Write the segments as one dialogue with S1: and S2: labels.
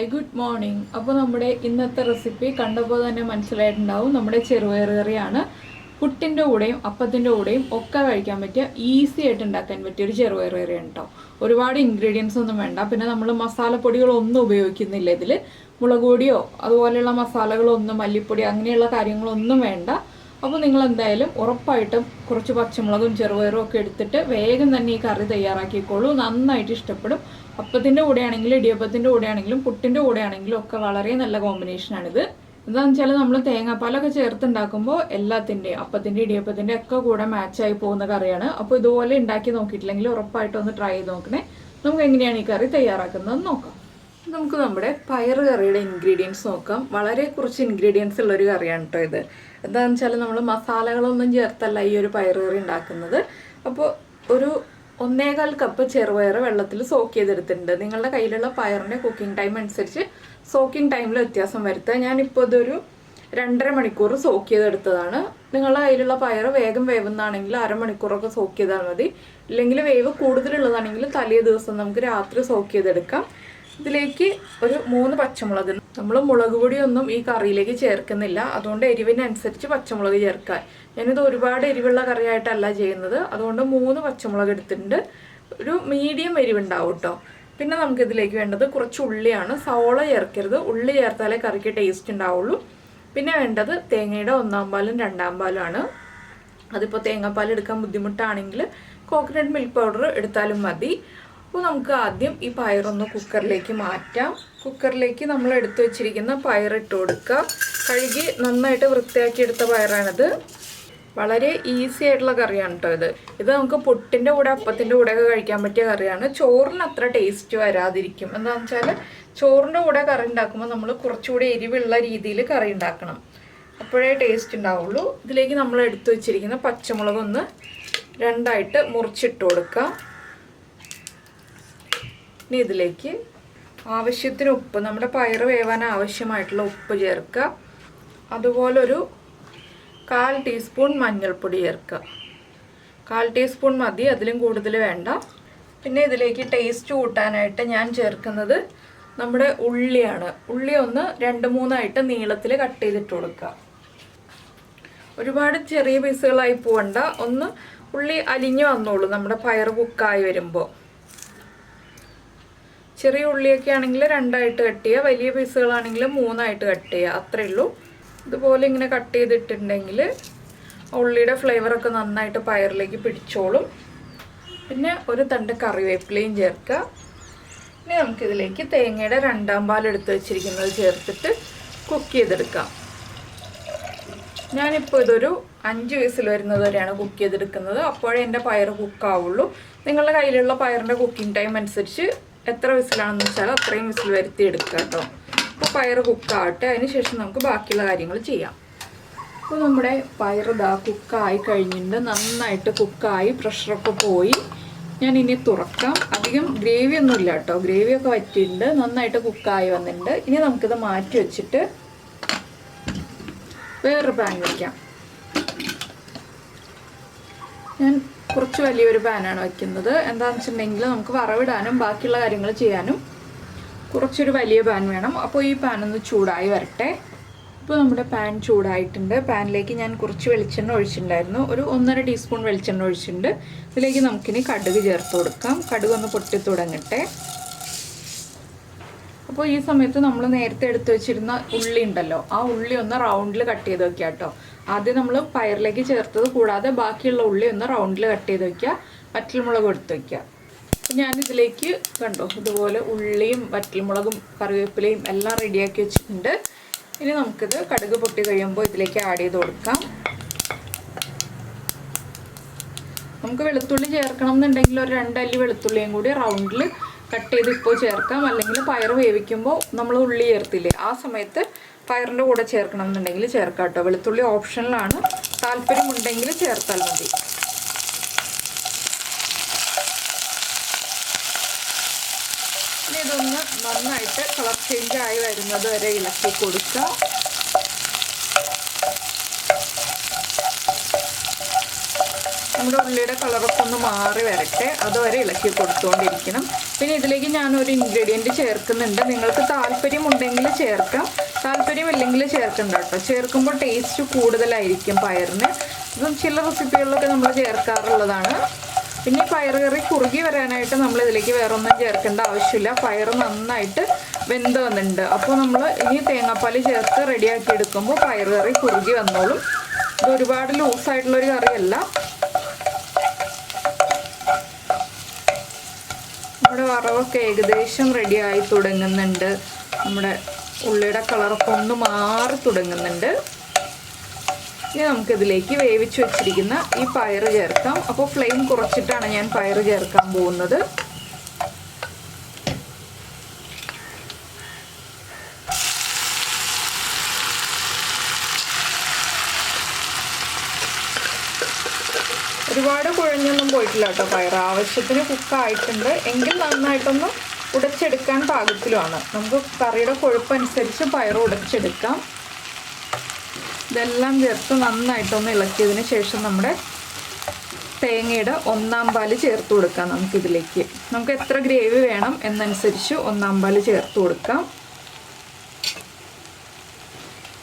S1: Hi good morning. അപ്പോൾ നമ്മുടെ ഇന്നത്തെ റെസിപ്പി കണ്ടപ്പോൾ തന്നെ മനസ്സിലായിട്ടുണ്ടാവും. നമ്മുടെ ചെറുപയർ കറിയാണ്. പുട്ടിൻ്റെ കൂടെയും അപ്പത്തിൻ്റെ കൂടെയും ഒക്കെ കഴിക്കാൻ പറ്റിയ ഈസി ആയിട്ട് ഉണ്ടാക്കാൻ പറ്റിയ ഒരു ചെറുപയർ കറിയാണ് കേട്ടോ. ഒരുപാട് ഇൻഗ്രീഡിയൻസ് ഒന്നും വേണ്ട. പിന്നെ നമ്മൾ മസാലപ്പൊടികളൊന്നും ഉപയോഗിക്കുന്നില്ല ഇതിൽ. മുളക് പൊടിയോ അതുപോലെയുള്ള മസാലകളൊന്നും, മല്ലിപ്പൊടി അങ്ങനെയുള്ള കാര്യങ്ങളൊന്നും വേണ്ട. അപ്പോൾ നിങ്ങൾ എന്തായാലും ഉറപ്പായിട്ടും കുറച്ച് പച്ചമുളകും ചെറുപയറും ഒക്കെ എടുത്തിട്ട് വേഗം തന്നെ ഈ കറി തയ്യാറാക്കിക്കോളൂ. നന്നായിട്ട് ഇഷ്ടപ്പെടും. അപ്പത്തിൻ്റെ കൂടെയാണെങ്കിലും ഇടിയപ്പത്തിൻ്റെ കൂടെയാണെങ്കിലും പുട്ടിൻ്റെ കൂടെയാണെങ്കിലും ഒക്കെ വളരെ നല്ല കോമ്പിനേഷനാണിത്. എന്താണെന്ന് വെച്ചാൽ നമ്മൾ തേങ്ങാപ്പാലൊക്കെ ചേർത്തുണ്ടാക്കുമ്പോൾ എല്ലാത്തിൻ്റെയും അപ്പത്തിൻ്റെ ഇടിയപ്പത്തിൻ്റെ ഒക്കെ കൂടെ മാച്ചായി പോകുന്ന കറിയാണ്. അപ്പോൾ ഇതുപോലെ ഉണ്ടാക്കി നോക്കിയിട്ടില്ലെങ്കിൽ ഉറപ്പായിട്ടും ഒന്ന് ട്രൈ ചെയ്ത് നോക്കണേ. നമുക്ക് എങ്ങനെയാണ് ഈ കറി തയ്യാറാക്കുന്നത് നോക്കാം. നമുക്ക് നമ്മുടെ പയർ കറിയുടെ ഇൻഗ്രീഡിയൻസ് നോക്കാം. വളരെ കുറച്ച് ഇൻഗ്രീഡിയൻസ് ഉള്ളൊരു കറിയാണ് കേട്ടോ ഇത്. എന്താണെന്ന് വെച്ചാൽ നമ്മൾ മസാലകളൊന്നും ചേർത്തല്ല ഈ ഒരു പയർ കറി ഉണ്ടാക്കുന്നത്. അപ്പോൾ ഒരു 1.25 കപ്പ് ചെറുപയർ വെള്ളത്തിൽ സോക്ക് ചെയ്തെടുത്തിട്ടുണ്ട്. നിങ്ങളുടെ കയ്യിലുള്ള പയറിൻ്റെ കുക്കിംഗ് ടൈം അനുസരിച്ച് സോക്കിംഗ് ടൈമിൽ വ്യത്യാസം വരുത്തുക. ഞാനിപ്പോൾ ഇതൊരു 2.5 മണിക്കൂർ സോക്ക് ചെയ്തെടുത്തതാണ്. നിങ്ങളുടെ കയ്യിലുള്ള പയർ വേഗം വേവുന്നതാണെങ്കിൽ അരമണിക്കൂറൊക്കെ സോക്ക് ചെയ്താൽ മതി. ഇല്ലെങ്കിൽ വേവ് കൂടുതലുള്ളതാണെങ്കിൽ തലേ ദിവസം നമുക്ക് രാത്രി സോക്ക് ചെയ്തെടുക്കാം. ഇതിലേക്ക് ഒരു 3 പച്ചമുളക്. നമ്മൾ മുളക് പൊടിയൊന്നും ഈ കറിയിലേക്ക് ചേർക്കുന്നില്ല, അതുകൊണ്ട് എരിവിനനുസരിച്ച് പച്ചമുളക് ചേർക്കാൻ. ഞാനിത് ഒരുപാട് എരിവുള്ള കറിയായിട്ടല്ല ചെയ്യുന്നത്, അതുകൊണ്ട് 3 പച്ചമുളക് എടുത്തിട്ടുണ്ട്. ഒരു മീഡിയം എരിവുണ്ടാവും കേട്ടോ. പിന്നെ നമുക്കിതിലേക്ക് വേണ്ടത് കുറച്ച് ഉള്ളിയാണ്. സവോള ചേർക്കരുത്, ഉള്ളി ചേർത്താലേ കറിക്ക് ടേസ്റ്റ് ഉണ്ടാവുള്ളൂ. പിന്നെ വേണ്ടത് തേങ്ങയുടെ 1-ാം പാലും 2-ാം പാലുമാണ്. അതിപ്പോൾ തേങ്ങാപ്പാൽ എടുക്കാൻ ബുദ്ധിമുട്ടാണെങ്കിൽ കോക്കനട്ട് മിൽക്ക് പൗഡർ എടുത്താലും മതി. അപ്പോൾ നമുക്ക് ആദ്യം ഈ പയറൊന്ന് കുക്കറിലേക്ക് മാറ്റാം. കുക്കറിലേക്ക് നമ്മൾ എടുത്തു വെച്ചിരിക്കുന്ന പയർ ഇട്ട് കൊടുക്കുക. കഴുകി നന്നായിട്ട് വൃത്തിയാക്കി എടുത്ത പയറാണിത്. വളരെ ഈസി ആയിട്ടുള്ള കറിയാണ് കേട്ടോ ഇത്. ഇത് നമുക്ക് പുട്ടിൻ്റെ കൂടെ അപ്പത്തിൻ്റെ കൂടെയൊക്കെ കഴിക്കാൻ പറ്റിയ കറിയാണ്. ചോറിന് അത്ര ടേസ്റ്റ് വരാതിരിക്കും. എന്താണെന്ന് വെച്ചാൽ ചോറിൻ്റെ കൂടെ കറി ഉണ്ടാക്കുമ്പോൾ നമ്മൾ കുറച്ചുകൂടി എരിവുള്ള രീതിയിൽ കറി ഉണ്ടാക്കണം, അപ്പോഴേ ടേസ്റ്റ് ഉണ്ടാവുള്ളൂ. ഇതിലേക്ക് നമ്മൾ എടുത്തു വെച്ചിരിക്കുന്ന പച്ചമുളക് ഒന്ന് 2ആയിട്ട് മുറിച്ചിട്ട് കൊടുക്കുക. ഇനി ഇതിലേക്ക് ആവശ്യത്തിന് ഉപ്പ്, നമ്മുടെ പയർ വേവാൻ ആവശ്യമായിട്ടുള്ള ഉപ്പ് ചേർക്കുക. അതുപോലെ ഒരു 1/4 ടീസ്പൂൺ മഞ്ഞൾപ്പൊടി ചേർക്കുക. 1/4 ടീസ്പൂൺ മതി, അതിലും കൂടുതൽ വേണ്ട. പിന്നെ ഇതിലേക്ക് ടേസ്റ്റ് കൂട്ടാനായിട്ട് ഞാൻ ചേർക്കുന്നത് നമ്മുടെ ഉള്ളിയാണ്. ഉള്ളി ഒന്ന് 2-3 നീളത്തിൽ കട്ട് ചെയ്തിട്ട് കൊടുക്കുക. ഒരുപാട് ചെറിയ പീസുകളായി പോവണ്ട, ഒന്ന് ഉള്ളി അലിഞ്ഞു വന്നോളൂ നമ്മുടെ പയർ കുക്കായി വരുമ്പോൾ. ചെറിയ ഉള്ളിയൊക്കെ ആണെങ്കിൽ 2ആയിട്ട് കട്ട് ചെയ്യുക, വലിയ പീസുകളാണെങ്കിൽ 3ആയിട്ട് കട്ട് ചെയ്യുക, അത്രയേ ഉള്ളൂ. ഇതുപോലെ ഇങ്ങനെ കട്ട് ചെയ്തിട്ടുണ്ടെങ്കിൽ ഉള്ളിയുടെ ഫ്ലേവറൊക്കെ നന്നായിട്ട് പയറിലേക്ക് പിടിച്ചോളും. പിന്നെ ഒരു തണ്ട് കറിവേപ്പിലയും ചേർക്കുക. ഇനി നമുക്കിതിലേക്ക് തേങ്ങയുടെ 2-ാം പാൽ എടുത്ത് വെച്ചിരിക്കുന്നത് ചേർത്തിട്ട് കുക്ക് ചെയ്തെടുക്കാം. ഞാനിപ്പോൾ ഇതൊരു 5 വിസിൽ വരുന്നത് വരെയാണ് കുക്ക് ചെയ്തെടുക്കുന്നത്. അപ്പോഴേ എൻ്റെ പയർ കുക്കാവുള്ളൂ. നിങ്ങളുടെ കയ്യിലുള്ള പയറിൻ്റെ കുക്കിംഗ് ടൈം അനുസരിച്ച് എത്ര വിസിലാണെന്ന് വെച്ചാൽ അത്രയും വിസിൽ വരുത്തി എടുക്കുക കേട്ടോ. അപ്പോൾ പയർ കുക്കാവട്ടെ, അതിന് ശേഷം നമുക്ക് ബാക്കിയുള്ള കാര്യങ്ങൾ ചെയ്യാം. അപ്പോൾ നമ്മുടെ പയർ കുക്കായി കഴിഞ്ഞിട്ടുണ്ട്. നന്നായിട്ട് കുക്കായി, പ്രഷറൊക്കെ പോയി. ഞാൻ ഇനി തുറക്കാം. അധികം ഗ്രേവി ഒന്നും ഇല്ല കേട്ടോ, ഗ്രേവിയൊക്കെ വറ്റിയിട്ടുണ്ട്, നന്നായിട്ട് കുക്കായി വന്നിട്ടുണ്ട്. ഇനി നമുക്കിത് മാറ്റി വെച്ചിട്ട് വേറൊരു പാൻ വയ്ക്കാം. ഞാൻ കുറച്ച് വലിയൊരു പാനാണ് വയ്ക്കുന്നത്. എന്താണെന്ന് വെച്ചിട്ടുണ്ടെങ്കിൽ നമുക്ക് വറവിടാനും ബാക്കിയുള്ള കാര്യങ്ങൾ ചെയ്യാനും കുറച്ചൊരു വലിയ പാൻ വേണം. അപ്പോൾ ഈ പാൻ ഒന്ന് ചൂടായി വരട്ടെ. ഇപ്പോൾ നമ്മുടെ പാൻ ചൂടായിട്ടുണ്ട്. പാനിലേക്ക് ഞാൻ കുറച്ച് വെളിച്ചെണ്ണ ഒഴിച്ചിട്ടുണ്ടായിരുന്നു. ഒരു 1.5 ടീസ്പൂൺ വെളിച്ചെണ്ണ ഒഴിച്ചിട്ടുണ്ട്. ഇതിലേക്ക് നമുക്കിനി കടുക് ചേർത്ത് കൊടുക്കാം. കടുക് ഒന്ന് പൊട്ടി തുടങ്ങട്ടെ. അപ്പോൾ ഈ സമയത്ത് നമ്മൾ നേരത്തെ എടുത്ത് വെച്ചിരുന്ന ഉള്ളി ഉണ്ടല്ലോ, ആ ഉള്ളി ഒന്ന് റൗണ്ടിൽ കട്ട് ചെയ്ത് വെക്കുക കേട്ടോ. ആദ്യം നമ്മൾ പയറിലേക്ക് ചേർത്തത് കൂടാതെ ബാക്കിയുള്ള ഉള്ളി ഒന്ന് റൗണ്ടിൽ കട്ട് ചെയ്ത് വയ്ക്കുക. വറ്റൽമുളക് എടുത്ത് വയ്ക്കുക. ഞാനിതിലേക്ക് കണ്ടോ ഇതുപോലെ ഉള്ളിയും വറ്റൽമുളകും കറിവേപ്പിലയും എല്ലാം റെഡിയാക്കി വെച്ചിട്ടുണ്ട്. ഇനി നമുക്കിത് കടുക് പൊട്ടി കഴിയുമ്പോൾ ഇതിലേക്ക് ആഡ് ചെയ്ത് കൊടുക്കാം. നമുക്ക് വെളുത്തുള്ളി ചേർക്കണം എന്നുണ്ടെങ്കിൽ ഒരു 2 അല്ലി വെളുത്തുള്ളിയും കൂടി റൗണ്ടിൽ കട്ട് ചെയ്ത് ഇപ്പോൾ ചേർക്കാം. അല്ലെങ്കിൽ പയർ വേവിക്കുമ്പോൾ നമ്മൾ ഉള്ളി ചേർത്തില്ലേ, ആ സമയത്ത് പയറിൻ്റെ കൂടെ ചേർക്കണം എന്നുണ്ടെങ്കിൽ ചേർക്കാം കേട്ടോ. വെളുത്തുള്ളി ഓപ്ഷണലാണ്, താല്പര്യമുണ്ടെങ്കിൽ ചേർത്താൽ മതി. ഇനി ഇതൊന്ന് നന്നായിട്ട് കളർ ചേഞ്ച് ആയി വരുന്നത് വരെ ഇളക്കി കൊടുക്കുക. നമ്മുടെ ഉള്ളിയുടെ കളറൊക്കെ ഒന്ന് മാറി വരട്ടെ, അതുവരെ ഇളക്കി കൊടുത്തുകൊണ്ടിരിക്കണം. പിന്നെ ഇതിലേക്ക് ഞാനൊരു ഇൻഗ്രീഡിയൻറ്റ് ചേർക്കുന്നുണ്ട്. നിങ്ങൾക്ക് താല്പര്യമുണ്ടെങ്കിൽ ചേർക്കാം, താല്പര്യമില്ലെങ്കിൽ ചേർക്കണ്ട കേട്ടോ. ചേർക്കുമ്പോൾ ടേസ്റ്റ് കൂടുതലായിരിക്കും പയറിന്. ഇപ്പം ചില റെസിപ്പികളിലൊക്കെ നമ്മൾ ചേർക്കാറുള്ളതാണ്. പിന്നെ പയർ കറി കുറുകി വരാനായിട്ട് നമ്മൾ ഇതിലേക്ക് വേറെ ഒന്നും ചേർക്കേണ്ട ആവശ്യമില്ല. പയർ നന്നായിട്ട് വെന്ത് വന്നിട്ടുണ്ട്. അപ്പോൾ നമ്മൾ ഇനി തേങ്ങാപ്പാൽ ചേർത്ത് റെഡിയാക്കി എടുക്കുമ്പോൾ പയർ കറി കുറുകി വന്നോളും. ഇത് ഒരുപാട് ലൂസായിട്ടുള്ളൊരു കറിയല്ല. നമ്മുടെ വറവൊക്കെ ഏകദേശം റെഡിയായി തുടങ്ങുന്നുണ്ട്. നമ്മുടെ ഉള്ളിയുടെ കളറൊക്കെ ഒന്ന് മാറി തുടങ്ങുന്നുണ്ട്. ഇനി നമുക്കിതിലേക്ക് വേവിച്ച് വെച്ചിരിക്കുന്ന ഈ പയർ ചേർക്കാം. അപ്പോൾ ഫ്ലെയിം കുറച്ചിട്ടാണ് ഞാൻ പയർ ചേർക്കാൻ പോകുന്നത്. ഒരുപാട് കുഴഞ്ഞൊന്നും പോയിട്ടില്ല കേട്ടോ പയർ. ആവശ്യത്തിന് കുക്കായിട്ടുണ്ട്. എങ്കിൽ നന്നായിട്ടൊന്ന് ഉടച്ചെടുക്കാൻ പാകത്തിലുമാണ്. നമുക്ക് കറിയുടെ കൊഴുപ്പനുസരിച്ച് പയർ ഉടച്ചെടുക്കാം. ഇതെല്ലാം ചേർത്ത് നന്നായിട്ടൊന്ന് ഇളക്കിയതിന് ശേഷം നമ്മുടെ തേങ്ങയുടെ 1/4 പാല് ചേർത്ത് കൊടുക്കാം. നമുക്കിതിലേക്ക് നമുക്ക് എത്ര ഗ്രേവി വേണം എന്നനുസരിച്ച് 1/4 പാല് ചേർത്ത് കൊടുക്കാം.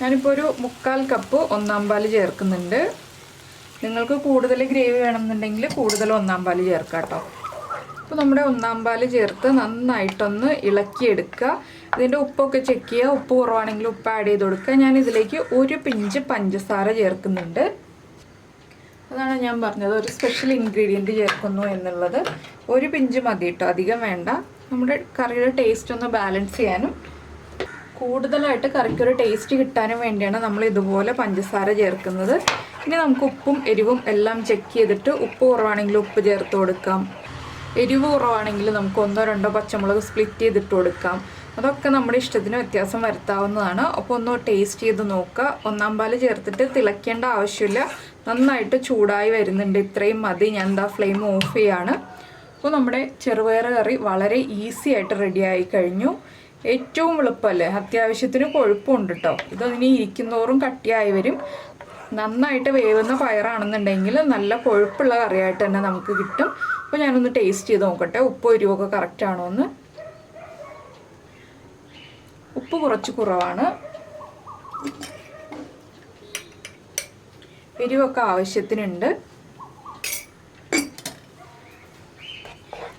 S1: ഞാനിപ്പോൾ ഒരു 1/4 കപ്പ് 1/4 പാല് ചേർക്കുന്നുണ്ട്. നിങ്ങൾക്ക് കൂടുതൽ ഗ്രേവി വേണമെന്നുണ്ടെങ്കിൽ കൂടുതൽ 1/4 പാല് ചേർക്കാം കേട്ടോ. അപ്പോൾ നമ്മുടെ 1/4 പാല് ചേർത്ത് നന്നായിട്ടൊന്ന് ഇളക്കിയെടുക്കുക. ഇതിൻ്റെ ഉപ്പൊക്കെ ചെക്ക് ചെയ്യുക. ഉപ്പ് കുറവാണെങ്കിൽ ഉപ്പ് ആഡ് ചെയ്ത് കൊടുക്കുക. ഞാൻ ഇതിലേക്ക് ഒരു പിഞ്ച് പഞ്ചസാര ചേർക്കുന്നുണ്ട്. അതാണ് ഞാൻ പറഞ്ഞത്, ഒരു സ്പെഷ്യൽ ഇൻഗ്രീഡിയൻറ്റ് ചേർക്കുന്നു എന്നുള്ളത്. ഒരു പിഞ്ച് മതി കേട്ടോ, അധികം വേണ്ട. നമ്മുടെ കറിയുടെ ടേസ്റ്റ് ഒന്ന് ബാലൻസ് ചെയ്യാനും കൂടുതലായിട്ട് കറിക്കൊരു ടേസ്റ്റ് കിട്ടാനും വേണ്ടിയാണ് നമ്മൾ ഇതുപോലെ പഞ്ചസാര ചേർക്കുന്നത്. ഇനി നമുക്ക് ഉപ്പും എരിവും എല്ലാം ചെക്ക് ചെയ്തിട്ട് ഉപ്പ് കുറവാണെങ്കിൽ ഉപ്പ് ചേർത്ത് കൊടുക്കാം. എരിവ് കുറവാണെങ്കിൽ നമുക്ക് 1-2 പച്ചമുളക് സ്പ്ലിറ്റ് ചെയ്തിട്ട് കൊടുക്കാം. അതൊക്കെ നമ്മുടെ ഇഷ്ടത്തിന് വ്യത്യാസം വരുത്താവുന്നതാണ്. അപ്പോൾ ഒന്ന് ടേസ്റ്റ് ചെയ്ത് നോക്കുക. 1/4 പാല് ചേർത്തിട്ട് തിളയ്ക്കേണ്ട ആവശ്യമില്ല. നന്നായിട്ട് ചൂടായി വരുന്നുണ്ട്. ഇത്രയും മതി. ഞാൻ എന്താ ഫ്ലെയിം ഓഫ് ചെയ്യാണ്. അപ്പോൾ നമ്മുടെ ചെറുപയർ കറി വളരെ ഈസി ആയിട്ട് റെഡിയായി കഴിഞ്ഞു. ഏറ്റവും എളുപ്പമല്ലേ, അത്യാവശ്യത്തിന് കൊഴുപ്പുണ്ട് കേട്ടോ. ഇതിനി ഇരിക്കുന്നോറും കട്ടിയായി വരും. നന്നായിട്ട് വേവുന്ന പയറാണെന്നുണ്ടെങ്കിൽ നല്ല കൊഴുപ്പുള്ള കറിയായിട്ട് തന്നെ നമുക്ക് കിട്ടും. അപ്പോൾ ഞാനൊന്ന് ടേസ്റ്റ് ചെയ്ത് നോക്കട്ടെ, ഉപ്പ് എരിവൊക്കെ കറക്റ്റ് ആണോ എന്ന്. ഉപ്പ് കുറച്ച് കുറവാണ്, എരിവൊക്കെ ആവശ്യത്തിനുണ്ട്.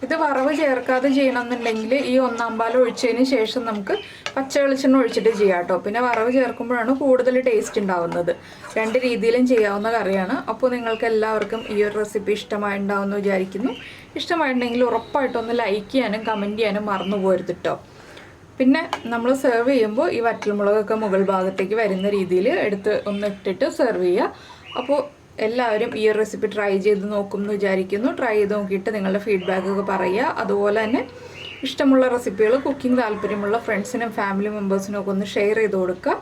S1: ഇത് വറവ് ചേർക്കാതെ ചെയ്യണമെന്നുണ്ടെങ്കിൽ ഈ 1/4 പാൽ ഒഴിച്ചതിന് ശേഷം നമുക്ക് പച്ച വെളിച്ചെണ്ണ ഒഴിച്ചിട്ട് ചെയ്യാം കേട്ടോ. പിന്നെ വറവ് ചേർക്കുമ്പോഴാണ് കൂടുതൽ ടേസ്റ്റ് ഉണ്ടാവുന്നത്. 2 രീതിയിലും ചെയ്യാവുന്ന കറിയാണ്. അപ്പോൾ നിങ്ങൾക്ക് എല്ലാവർക്കും ഈ ഒരു റെസിപ്പി ഇഷ്ടമായിട്ടുണ്ടാവുമെന്ന് വിചാരിക്കുന്നു. ഇഷ്ടമായിട്ടുണ്ടെങ്കിൽ ഉറപ്പായിട്ടൊന്ന് ലൈക്ക് ചെയ്യാനും കമൻറ്റ് ചെയ്യാനും മറന്നു പോരുത് കേട്ടോ. പിന്നെ നമ്മൾ സെർവ് ചെയ്യുമ്പോൾ ഈ വറ്റൽമുളകൊക്കെ മുകൾ ഭാഗത്തേക്ക് വരുന്ന രീതിയിൽ എടുത്ത് ഒന്ന് ഇട്ടിട്ട് സെർവ് ചെയ്യുക. അപ്പോൾ എല്ലാവരും ഈ ഒരു റെസിപ്പി ട്രൈ ചെയ്ത് നോക്കും എന്ന് വിചാരിക്കുന്നു. ട്രൈ ചെയ്ത് നോക്കിയിട്ട് നിങ്ങളുടെ ഫീഡ്ബാക്കൊക്കെ പറയുക. അതുപോലെ തന്നെ ഇഷ്ടമുള്ള റെസിപ്പികൾ കുക്കിംഗ് താല്പര്യമുള്ള ഫ്രണ്ട്സിനും ഫാമിലി മെമ്പേഴ്സിനും ഒക്കെ ഒന്ന് ഷെയർ ചെയ്ത് കൊടുക്കുക.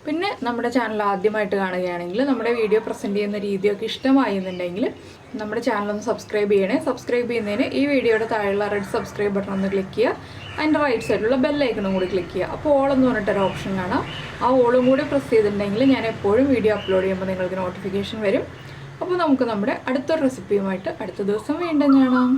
S1: പിന്നെ നമ്മുടെ ചാനൽ ആദ്യമായിട്ട് കാണുകയാണെങ്കിൽ നമ്മുടെ വീഡിയോ പ്രസൻറ്റ് ചെയ്യുന്ന രീതിയൊക്കെ ഇഷ്ടമായി എന്നുണ്ടെങ്കിൽ നമ്മുടെ ചാനലൊന്ന് സബ്സ്ക്രൈബ് ചെയ്യണേ. സബ്സ്ക്രൈബ് ചെയ്യുന്നതിന് ഈ വീഡിയോയുടെ താഴെയുള്ള റെഡ് സബ്സ്ക്രൈബ് ബട്ടൺ ഒന്ന് ക്ലിക്ക് ചെയ്യുക. അതിൻ്റെ റൈറ്റ് സൈഡിലുള്ള ബെല്ലൈക്കണും കൂടി ക്ലിക്ക് ചെയ്യുക. അപ്പോൾ ഓൾ എന്ന് പറഞ്ഞിട്ടൊരു ഓപ്ഷൻ കാണാം. ആ ഓളും കൂടി പ്രസ് ചെയ്തിട്ടുണ്ടെങ്കിൽ ഞാൻ എപ്പോഴും വീഡിയോ അപ്ലോഡ് ചെയ്യുമ്പോൾ നിങ്ങൾക്ക് നോട്ടിഫിക്കേഷൻ വരും. അപ്പോൾ നമുക്ക് നമ്മുടെ അടുത്തൊരു റെസിപ്പിയുമായിട്ട് അടുത്ത ദിവസം വീണ്ടും കാണാം.